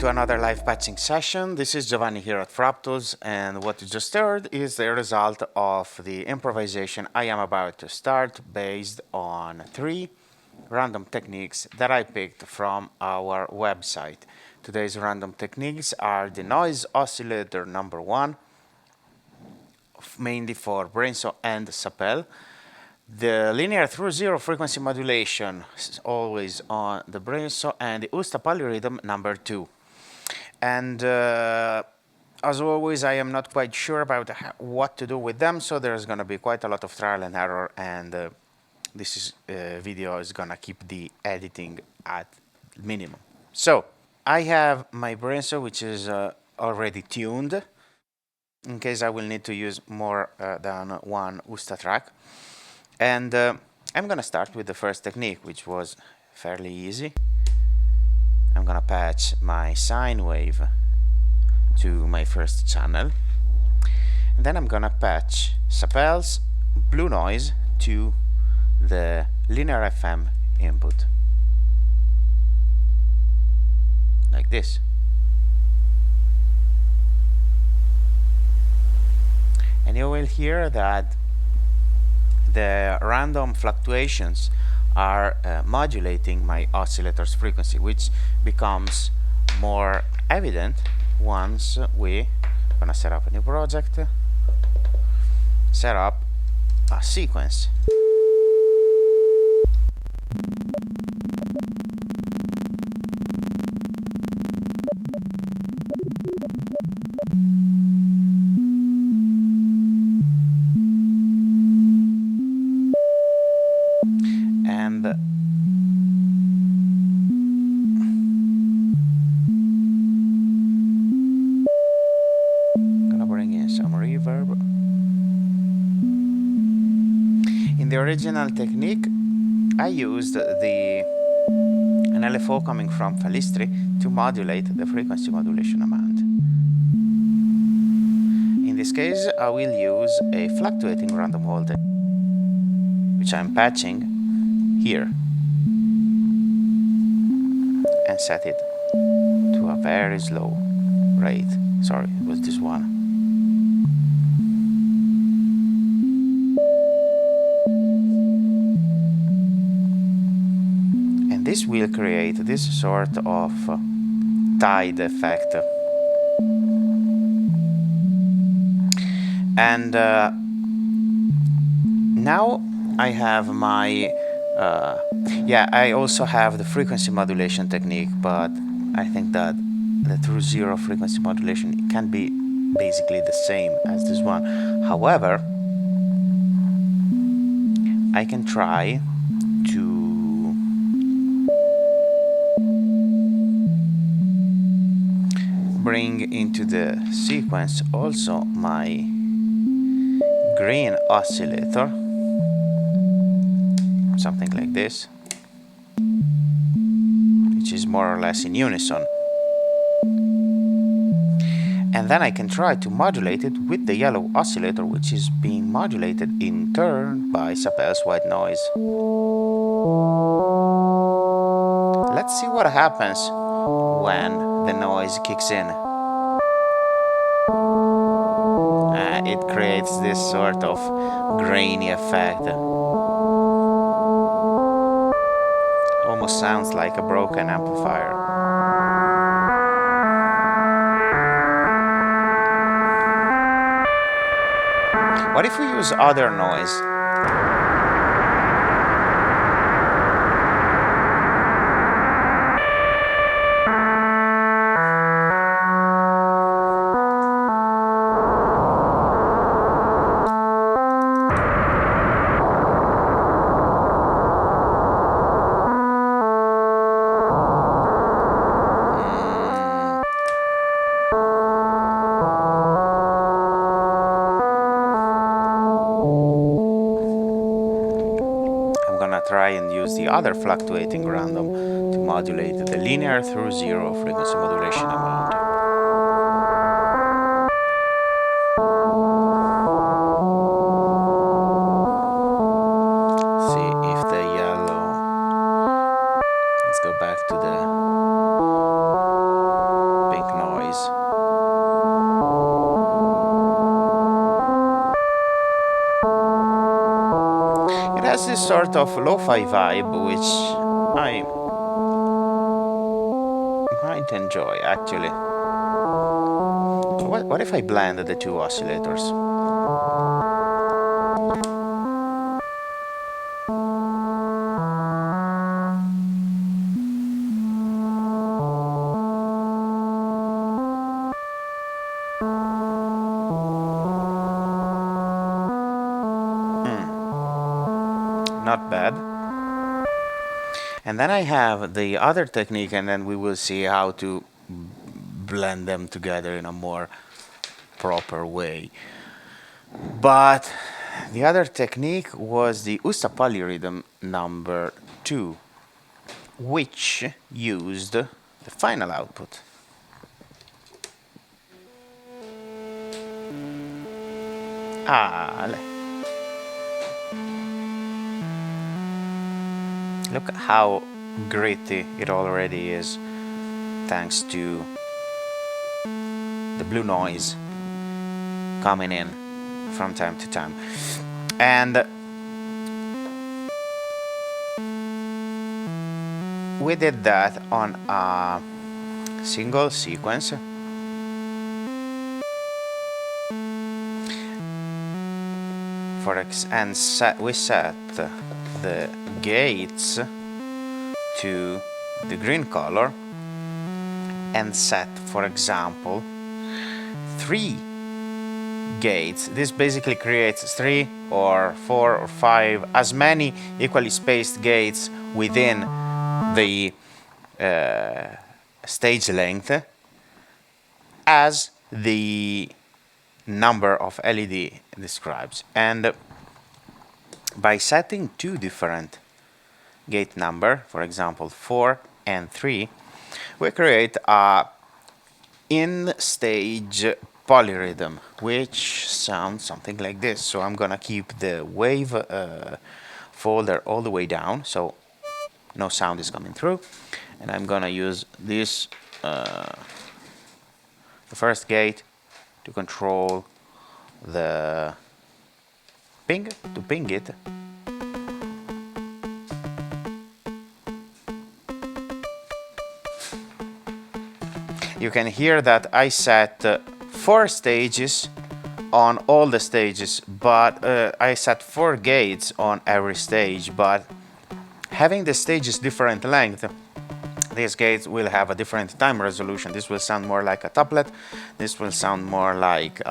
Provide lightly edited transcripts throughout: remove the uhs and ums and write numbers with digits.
to another live patching session. This is Giovanni here at Frap, and what you just heard is the result of the improvisation I am about to start based on 3 random techniques that I picked from our website. Today's random techniques are the noise oscillator number 1, mainly for BRENSO and SAPÈL. The linear through zero frequency modulation is always on the BRENSO, and the Usta polyrhythm number 2. And as always, I am not quite sure about what to do with them, so there's going to be quite a lot of trial and error, and this video is going to keep the editing at minimum. So I have my BRENSO, which is already tuned, in case I will need to use more than one Usta track. And I'm going to start with the first technique, which was fairly easy. I'm going to patch my sine wave to my first channel. And then I'm going to patch SAPÈL's blue noise to the linear FM input. Like this. And you will hear that the random fluctuations are modulating my oscillator's frequency, which becomes more we're gonna set up a new project, set up a sequence. And gonna bring in some reverb. In the original technique, I used an LFO coming from Falistri to modulate the frequency modulation amount. In this case, I will use a fluctuating random voltage, which I'm patching here, and set it to a very slow rate. Sorry, it was this one. And this will create this sort of tide effect. And now I have my I also have the frequency modulation technique, but I think that the through zero frequency modulation can be basically the same as this one. However, I can try to bring into the sequence also my green oscillator, something like this, which is more or less in unison. And then I can try to modulate it with the yellow oscillator, which is being modulated in turn by SAPÈL's white noise. Let's see what happens when the noise kicks in. It creates this sort of grainy effect. Almost sounds like a broken amplifier. What if we use other noise? Try and use the other fluctuating random to modulate the linear through zero frequency modulation amount. See if the yellow, let's go back to the It has this sort of lo-fi vibe, which I might enjoy, actually. What if I blend the two oscillators? Not bad. And then I have the other technique, and then we will see how to blend them together in a more proper way. But the other technique was the Usta Polyrhythm number 2, which used the final output. Look how gritty it already is, thanks to the blue noise coming in from time to time. And we did that on a single sequence. We set the gates to the green color and set, for example, 3 gates. This basically creates 3 or 4 or 5, as many equally spaced gates within the stage length as the number of LED describes. And by setting 2 different gate number, for example 4 and 3, we create a in-stage polyrhythm, which sounds something like this. So I'm gonna keep the wave folder all the way down, so no sound is coming through, and I'm gonna use this the first gate to control the ping, to ping it. You can hear that I set 4 stages on all the stages, but I set 4 gates on every stage, but having the stages different length, these gates will have a different time resolution. This will sound more like a tuplet, this will sound more like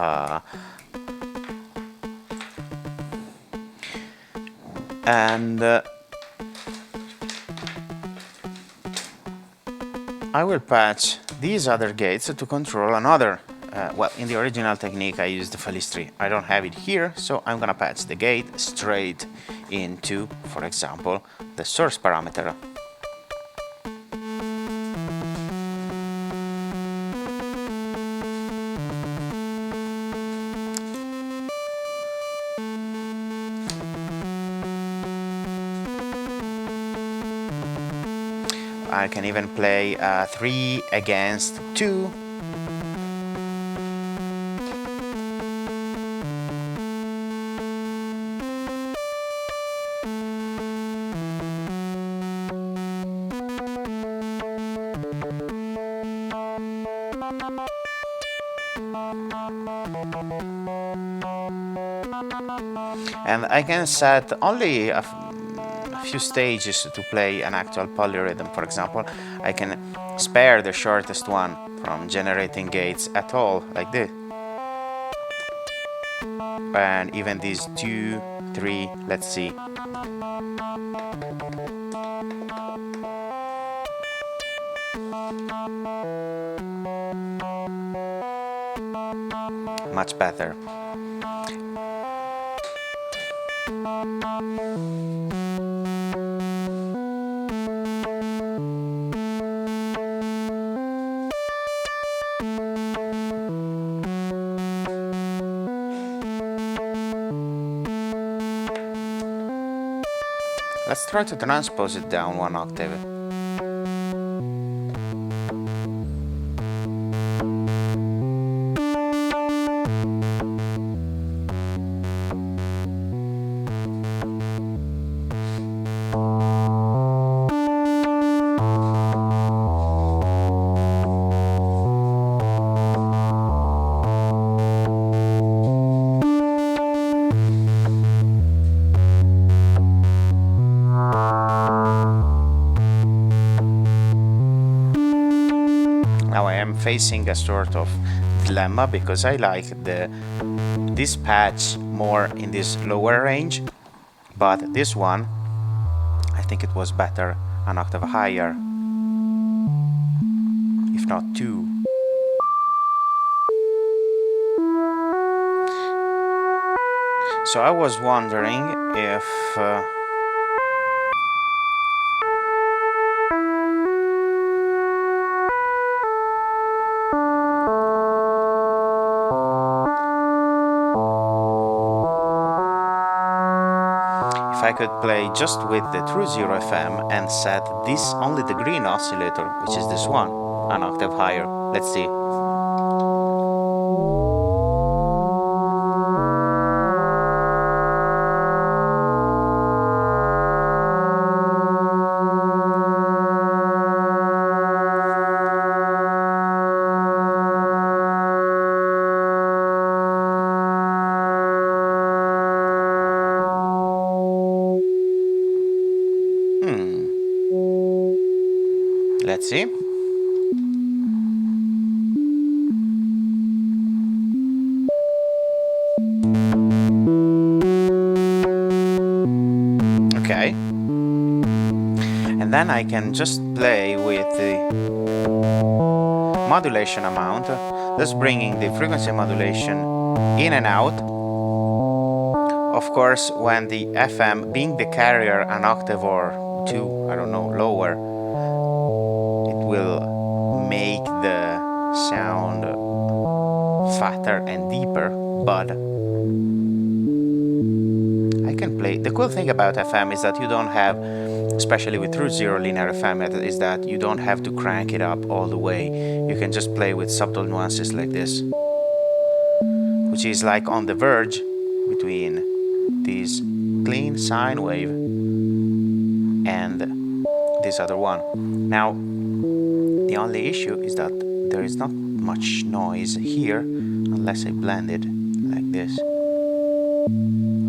I will patch these other gates to control another. Well, in the original technique I used the Falistri. I don't have it here, so I'm gonna patch the gate straight into, for example, the source parameter. I can even play 3 against 2. And I can set only a few stages to play an actual polyrhythm. For example, I can spare the shortest one from generating gates at all, like this. And even these 2, 3, let's see. Much better. Let's try to transpose it down 1 octave. facing a sort of dilemma because I like this patch more in this lower range, but this one I think it was better an octave higher, if not two. So I was wondering if I could play just with the true 0 FM and set this only the green oscillator, which is this one, an octave higher. Let's see. Let's see. Okay. And then I can just play with the modulation amount, thus bringing the frequency modulation in and out. Of course, when the FM, being the carrier an octave or two, I don't know, lower, will make the sound fatter and deeper, but I can play. The cool thing about FM is that you don't have, especially with true 0 linear FM, is that you don't have to crank it up all the way. You can just play with subtle nuances like this, which is like on the verge between this clean sine wave and this other one. Now, the only issue is that there is not much noise here unless I blend it like this.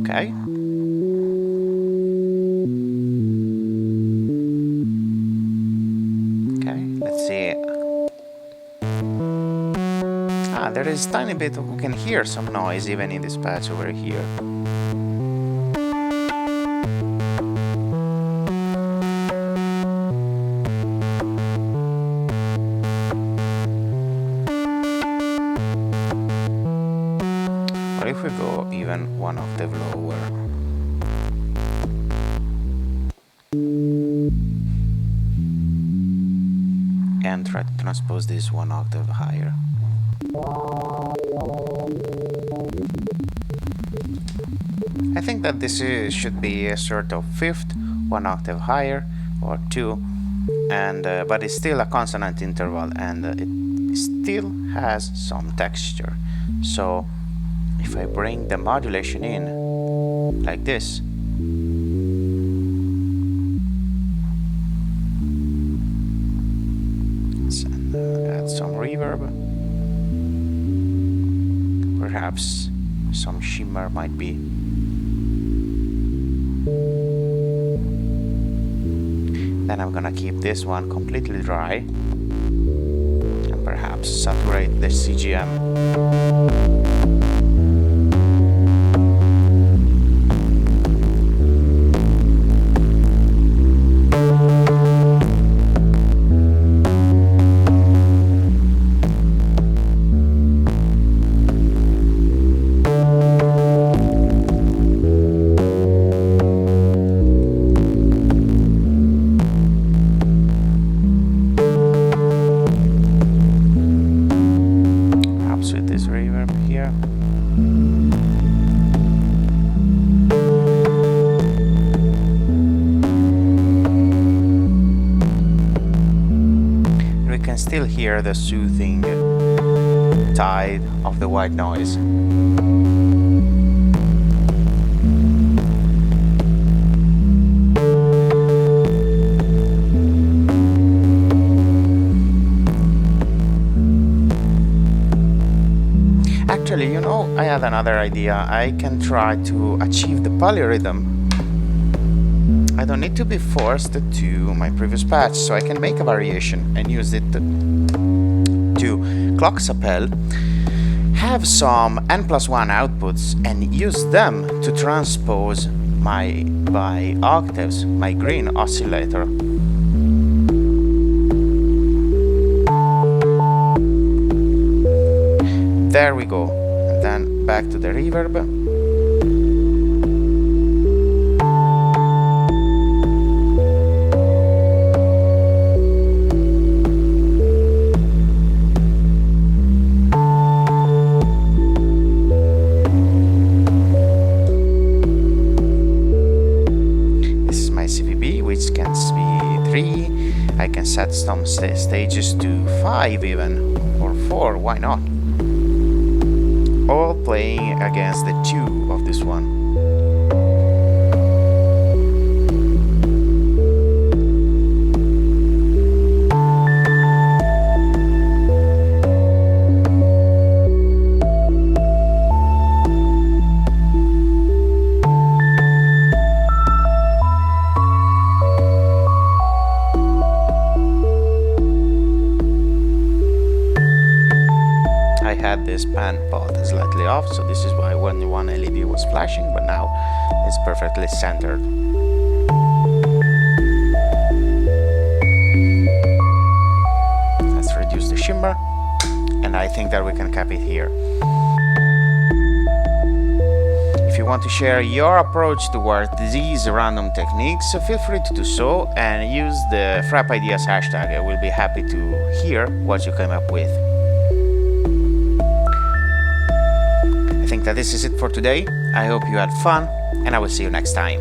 Okay. Okay, let's see. There is a tiny bit, we can hear some noise even in this patch over here. If we go even one octave lower, and try to transpose this one octave higher. I think that this should be a sort of fifth, one octave higher, or two, and but it's still a consonant interval, and it still has some texture. So if I bring the modulation in like this, and add some reverb, perhaps some shimmer might be. Then I'm gonna keep this one completely dry and perhaps saturate the CGM. Still hear the soothing tide of the white noise. Actually, you know, I had another idea. I can try to achieve the polyrhythm. I don't need to be forced to my previous patch, so I can make a variation and use it to to clock SAPÈL, have some n+1 outputs and use them to transpose by octaves my green oscillator. There we go. And then back to the reverb. Which can be 3, I can set some stages to 5 even, or 4, why not? All playing against the 2 of this one. I had this pan pot slightly off, so this is why when one LED was flashing, but now it's perfectly centered. Let's reduce the shimmer, and I think that we can cap it here. If you want to share your approach toward these random techniques, feel free to do so and use the Frap Ideas hashtag. I will be happy to hear what you came up with. I think that this is it for today. I hope you had fun, and I will see you next time.